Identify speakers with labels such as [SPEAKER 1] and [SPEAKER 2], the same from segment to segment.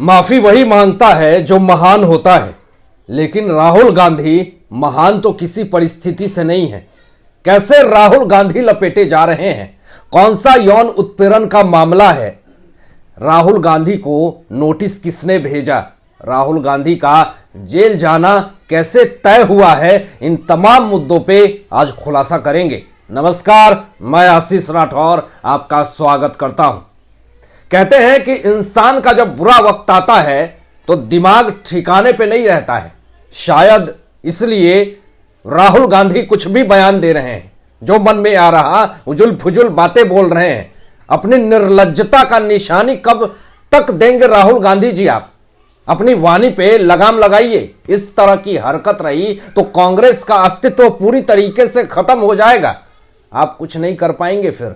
[SPEAKER 1] माफी वही मांगता है जो महान होता है, लेकिन राहुल गांधी महान तो किसी परिस्थिति से नहीं है। कैसे राहुल गांधी लपेटे जा रहे हैं? कौन सा यौन उत्पीड़न का मामला है? राहुल गांधी को नोटिस किसने भेजा? राहुल गांधी का जेल जाना कैसे तय हुआ है? इन तमाम मुद्दों पे आज खुलासा करेंगे। नमस्कार, मैं आशीष राठौर आपका स्वागत करता हूं। कहते हैं कि इंसान का जब बुरा वक्त आता है तो दिमाग ठिकाने पे नहीं रहता है। शायद इसलिए राहुल गांधी कुछ भी बयान दे रहे हैं, जो मन में आ रहा उजुल फुजुल बातें बोल रहे हैं। अपनी निर्लज्जता का निशानी कब तक देंगे राहुल गांधी जी? आप अपनी वाणी पे लगाम लगाइए। इस तरह की हरकत रही तो कांग्रेस का अस्तित्व पूरी तरीके से खत्म हो जाएगा। आप कुछ नहीं कर पाएंगे। फिर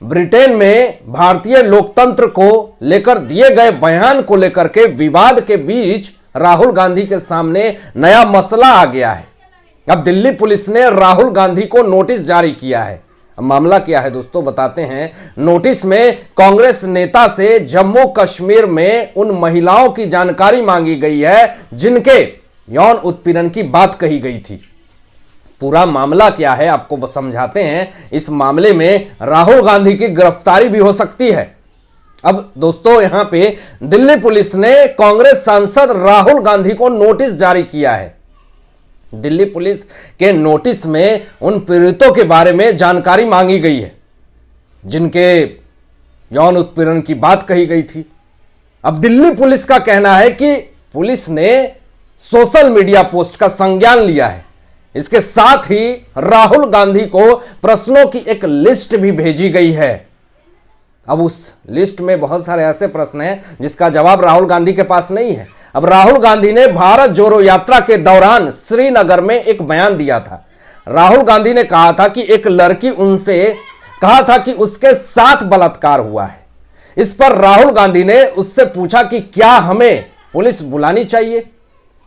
[SPEAKER 1] ब्रिटेन में भारतीय लोकतंत्र को लेकर दिए गए बयान को लेकर के विवाद के बीच राहुल गांधी के सामने नया मसला आ गया है। अब दिल्ली पुलिस ने राहुल गांधी को नोटिस जारी किया है। अब मामला क्या है दोस्तों, बताते हैं। नोटिस में कांग्रेस नेता से जम्मू कश्मीर में उन महिलाओं की जानकारी मांगी गई है जिनके यौन उत्पीड़न की बात कही गई थी। पूरा मामला क्या है आपको समझाते हैं। इस मामले में राहुल गांधी की गिरफ्तारी भी हो सकती है। अब दोस्तों, यहां पे दिल्ली पुलिस ने कांग्रेस सांसद राहुल गांधी को नोटिस जारी किया है। दिल्ली पुलिस के नोटिस में उन पीड़ितों के बारे में जानकारी मांगी गई है जिनके यौन उत्पीड़न की बात कही गई थी। अब दिल्ली पुलिस का कहना है कि पुलिस ने सोशल मीडिया पोस्ट का संज्ञान लिया है। इसके साथ ही राहुल गांधी को प्रश्नों की एक लिस्ट भी भेजी गई है। अब उस लिस्ट में बहुत सारे ऐसे प्रश्न हैं जिसका जवाब राहुल गांधी के पास नहीं है। अब राहुल गांधी ने भारत जोड़ो यात्रा के दौरान श्रीनगर में एक बयान दिया था। राहुल गांधी ने कहा था कि एक लड़की उनसे कहा था कि उसके साथ बलात्कार हुआ है। इस पर राहुल गांधी ने उससे पूछा कि क्या हमें पुलिस बुलानी चाहिए?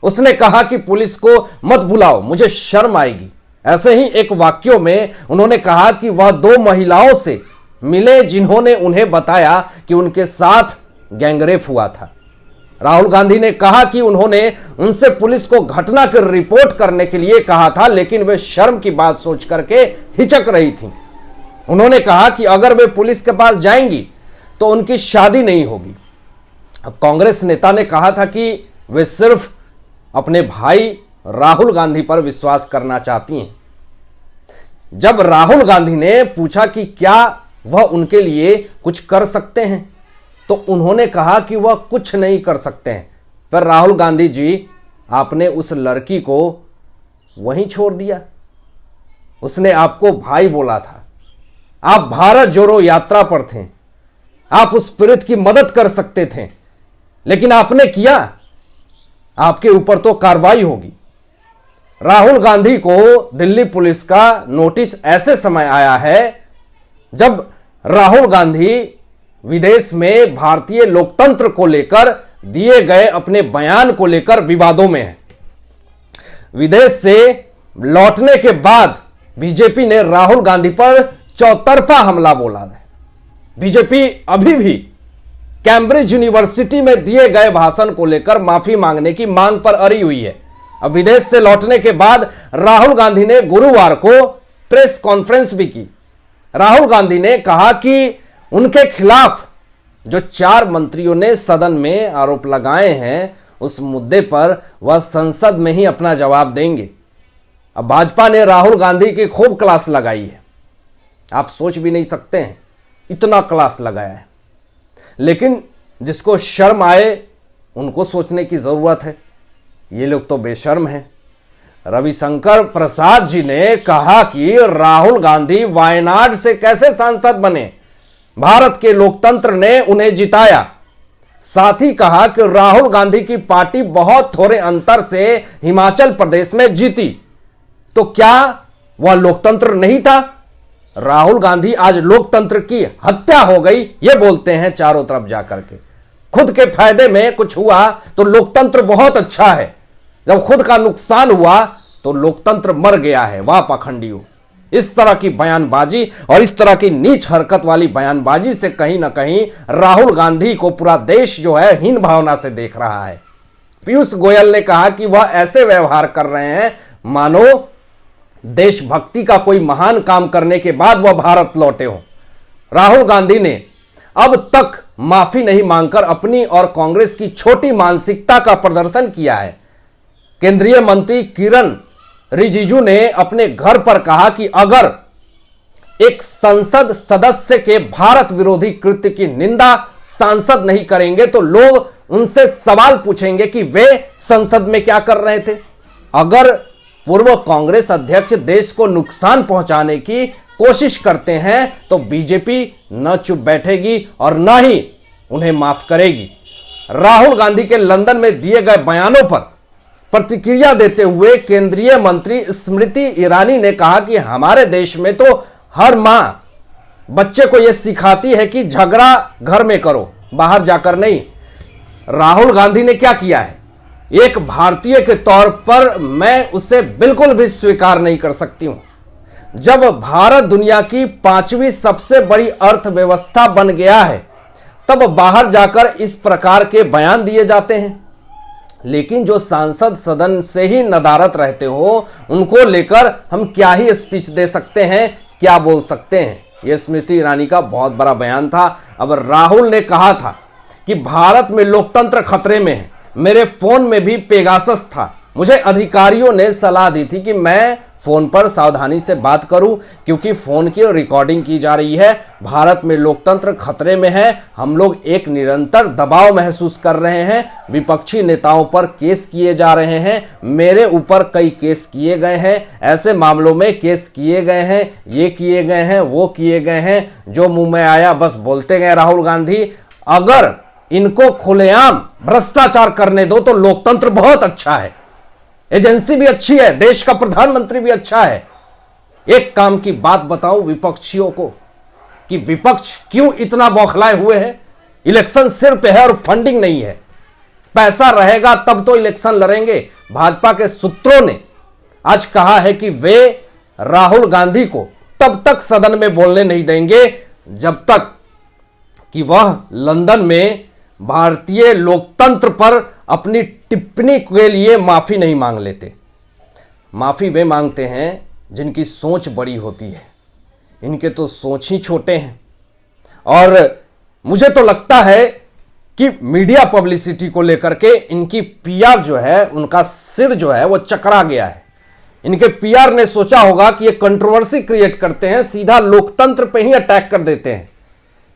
[SPEAKER 1] उसने कहा कि पुलिस को मत बुलाओ, मुझे शर्म आएगी। ऐसे ही एक वाक्यों में उन्होंने कहा कि वह दो महिलाओं से मिले जिन्होंने उन्हें बताया कि उनके साथ गैंगरेप हुआ था। राहुल गांधी ने कहा कि उन्होंने उनसे पुलिस को घटना की रिपोर्ट करने के लिए कहा था, लेकिन वे शर्म की बात सोच करके हिचक रही थीं। उन्होंने कहा कि अगर वे पुलिस के पास जाएंगी तो उनकी शादी नहीं होगी। अब कांग्रेस नेता ने कहा था कि वे सिर्फ अपने भाई राहुल गांधी पर विश्वास करना चाहती हैं। जब राहुल गांधी ने पूछा कि क्या वह उनके लिए कुछ कर सकते हैं तो उन्होंने कहा कि वह कुछ नहीं कर सकते हैं। फिर राहुल गांधी जी, आपने उस लड़की को वहीं छोड़ दिया। उसने आपको भाई बोला था। आप भारत जोड़ो यात्रा पर थे। आप उस पीड़ित की मदद कर सकते थे, लेकिन आपने किया। आपके ऊपर तो कार्रवाई होगी। राहुल गांधी को दिल्ली पुलिस का नोटिस ऐसे समय आया है जब राहुल गांधी विदेश में भारतीय लोकतंत्र को लेकर दिए गए अपने बयान को लेकर विवादों में है। विदेश से लौटने के बाद बीजेपी ने राहुल गांधी पर चौतरफा हमला बोला है। बीजेपी अभी भी कैम्ब्रिज यूनिवर्सिटी में दिए गए भाषण को लेकर माफी मांगने की मांग पर अड़ी हुई है। अब विदेश से लौटने के बाद राहुल गांधी ने गुरुवार को प्रेस कॉन्फ्रेंस भी की। राहुल गांधी ने कहा कि उनके खिलाफ जो 4 मंत्रियों ने सदन में आरोप लगाए हैं, उस मुद्दे पर वह संसद में ही अपना जवाब देंगे। अब भाजपा ने राहुल गांधी की खूब क्लास लगाई है। आप सोच भी नहीं सकते हैं, इतना क्लास लगाया है। लेकिन जिसको शर्म आए उनको सोचने की जरूरत है। ये लोग तो बेशर्म हैं। रविशंकर प्रसाद जी ने कहा कि राहुल गांधी वायनाड से कैसे सांसद बने? भारत के लोकतंत्र ने उन्हें जिताया। साथ ही कहा कि राहुल गांधी की पार्टी बहुत थोड़े अंतर से हिमाचल प्रदेश में जीती। तो क्या वह लोकतंत्र नहीं था? राहुल गांधी आज लोकतंत्र की हत्या हो गई, ये बोलते हैं चारों तरफ जाकर के। खुद के फायदे में कुछ हुआ तो लोकतंत्र बहुत अच्छा है, जब खुद का नुकसान हुआ तो लोकतंत्र मर गया है। वाह पाखंडियों! इस तरह की बयानबाजी और इस तरह की नीच हरकत वाली बयानबाजी से कहीं ना कहीं राहुल गांधी को पूरा देश जो है हीन भावना से देख रहा है। पीयूष गोयल ने कहा कि वह ऐसे व्यवहार कर रहे हैं मानो देशभक्ति का कोई महान काम करने के बाद वह भारत लौटे हो। राहुल गांधी ने अब तक माफी नहीं मांगकर अपनी और कांग्रेस की छोटी मानसिकता का प्रदर्शन किया है। केंद्रीय मंत्री किरण रिजिजू ने अपने घर पर कहा कि अगर एक संसद सदस्य के भारत विरोधी कृत्य की निंदा सांसद नहीं करेंगे तो लोग उनसे सवाल पूछेंगे कि वे संसद में क्या कर रहे थे। अगर पूर्व कांग्रेस अध्यक्ष देश को नुकसान पहुंचाने की कोशिश करते हैं तो बीजेपी न चुप बैठेगी और न ही उन्हें माफ करेगी। राहुल गांधी के लंदन में दिए गए बयानों पर प्रतिक्रिया देते हुए केंद्रीय मंत्री स्मृति ईरानी ने कहा कि हमारे देश में तो हर मां बच्चे को यह सिखाती है कि झगड़ा घर में करो, बाहर जाकर नहीं। राहुल गांधी ने क्या किया है, एक भारतीय के तौर पर मैं उसे बिल्कुल भी स्वीकार नहीं कर सकती हूं। जब भारत दुनिया की 5वीं सबसे बड़ी अर्थव्यवस्था बन गया है तब बाहर जाकर इस प्रकार के बयान दिए जाते हैं, लेकिन जो सांसद सदन से ही नदारत रहते हो उनको लेकर हम क्या ही स्पीच दे सकते हैं, क्या बोल सकते हैं। यह स्मृति ईरानी का बहुत बड़ा बयान था। अब राहुल ने कहा था कि भारत में लोकतंत्र खतरे में है, मेरे फोन में भी पेगासस था, मुझे अधिकारियों ने सलाह दी थी कि मैं फोन पर सावधानी से बात करूं क्योंकि फोन की रिकॉर्डिंग की जा रही है। भारत में लोकतंत्र खतरे में है, हम लोग एक निरंतर दबाव महसूस कर रहे हैं, विपक्षी नेताओं पर केस किए जा रहे हैं, मेरे ऊपर कई केस किए गए हैं, ऐसे मामलों में केस किए गए हैं, ये किए गए हैं, वो किए गए हैं, जो मुंह में आया बस बोलते गए राहुल गांधी। अगर इनको खुलेआम भ्रष्टाचार करने दो तो लोकतंत्र बहुत अच्छा है, एजेंसी भी अच्छी है, देश का प्रधानमंत्री भी अच्छा है। एक काम की बात बताऊं विपक्षियों को कि विपक्ष क्यों इतना बौखलाए हुए है। इलेक्शन सिर पे है और फंडिंग नहीं है। पैसा रहेगा तब तो इलेक्शन लड़ेंगे। भाजपा के सूत्रों ने आज कहा है कि वे राहुल गांधी को तब तक सदन में बोलने नहीं देंगे जब तक कि वह लंदन में भारतीय लोकतंत्र पर अपनी टिप्पणी के लिए माफी नहीं मांग लेते। माफी वे मांगते हैं जिनकी सोच बड़ी होती है, इनके तो सोच ही छोटे हैं। और मुझे तो लगता है कि मीडिया पब्लिसिटी को लेकर के इनकी पीआर जो है, उनका सिर जो है वो चकरा गया है। इनके पीआर ने सोचा होगा कि ये कंट्रोवर्सी क्रिएट करते हैं, सीधा लोकतंत्र पे ही अटैक कर देते हैं,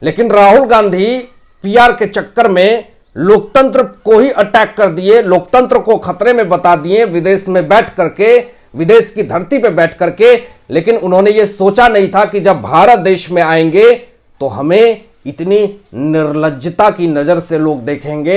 [SPEAKER 1] लेकिन राहुल गांधी पीआर के चक्कर में लोकतंत्र को ही अटैक कर दिए, लोकतंत्र को खतरे में बता दिए विदेश में बैठ करके, विदेश की धरती पे बैठ करके। लेकिन उन्होंने ये सोचा नहीं था कि जब भारत देश में आएंगे तो हमें इतनी निर्लज्जता की नजर से लोग देखेंगे।